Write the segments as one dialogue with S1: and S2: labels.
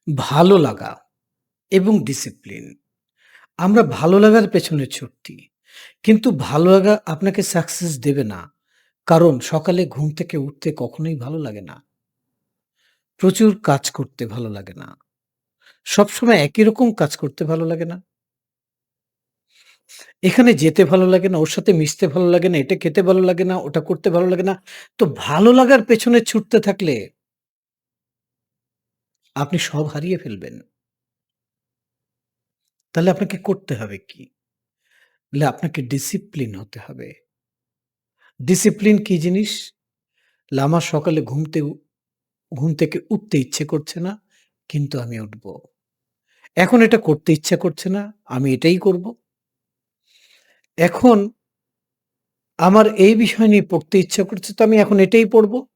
S1: ভালো লাগা এবং ডিসিপ্লিন। আমরা ভালো লাগার পেছনে ছুটছি। কিন্তু ভালো লাগা আপনাকে সাকসেস দেবে না। কারণ সকালে ঘুম থেকে উঠতে কখনোই ভালো লাগে না। প্রচুর কাজ করতে ভালো লাগে না। সবসময় একই রকম কাজ করতে ভালো লাগে না। এখানে যেতে ভালো লাগে না, ওর সাথে মিশতে ভালো লাগে না, এটা খেতে ভালো লাগে না, ওটা করতে ভালো লাগে না। তো ভালো লাগার পেছনে ছুটতে থাকলে আপনি সব হারিয়ে ফেলবেন। তাহলে আপনাকে করতে হবে কি? তাহলে আপনাকে ডিসিপ্লিন হতে হবে। ডিসিপ্লিন কি জিনিস? আমার সকালে ঘুম থেকে উঠতে ইচ্ছে করছে না, কিন্তু আমি উঠব। এখন এটা করতে ইচ্ছা করছে না, আমি এটাই করব। এখন আমার এই বিষয় নিয়ে পড়তে ইচ্ছা করছে, তো আমি এখন এটাই পড়ব।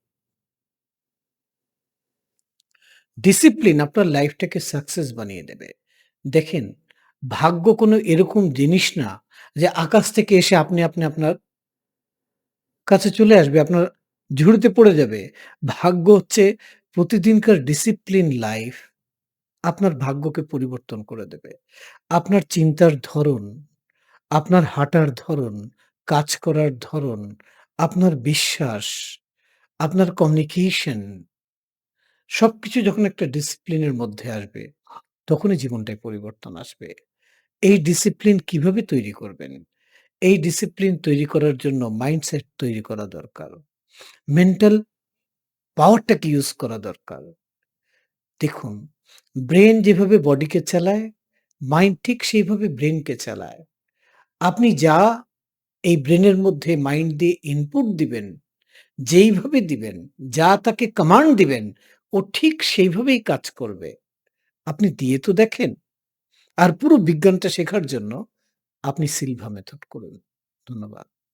S1: ডিসিপ্লিন আপনার লাইফটাকে সাকসেস বানিয়ে দেবে। দেখেন, ভাগ্য কোনো এরকম জিনিস না যে আকাশ থেকে এসে আপনি আপনার কাছে চলে আসবে, আপনার ঝুড়িতে পড়ে যাবে। ভাগ্য হচ্ছে প্রতিদিনকার ডিসিপ্লিন লাইফ আপনার ভাগ্যকে পরিবর্তন করে দেবে। আপনার চিন্তার ধরন, আপনার হাঁটার ধরন, কাজ করার ধরন, আপনার বিশ্বাস, আপনার কমিউনিকেশন সবকিছু যখন একটা ডিসিপ্লিনের মধ্যে আসবে, তখনই জীবনটায় পরিবর্তন আসবে। এই ডিসিপ্লিন কিভাবে তৈরি করবেন? এই ডিসিপ্লিন তৈরি করার জন্য মাইন্ডসেট তৈরি করা দরকার। মেন্টাল পাওয়ারটাকে ইউজ করা দরকার। দেখুন, ব্রেন যেভাবে বডিকে চালায়, মাইন্ড ঠিক সেইভাবে ব্রেনকে চালায়। আপনি যা এই ব্রেনের মধ্যে মাইন্ড দিয়ে ইনপুট দিবেন, যেইভাবে দিবেন, যা তাকে কমান্ড দিবেন, ও ঠিক সেইভাবেই কাজ করবে। আপনি দিয়ে তো দেখেন। আর পুরো বিজ্ঞানটা শেখার জন্য আপনি সিলভা মেথড করুন। ধন্যবাদ।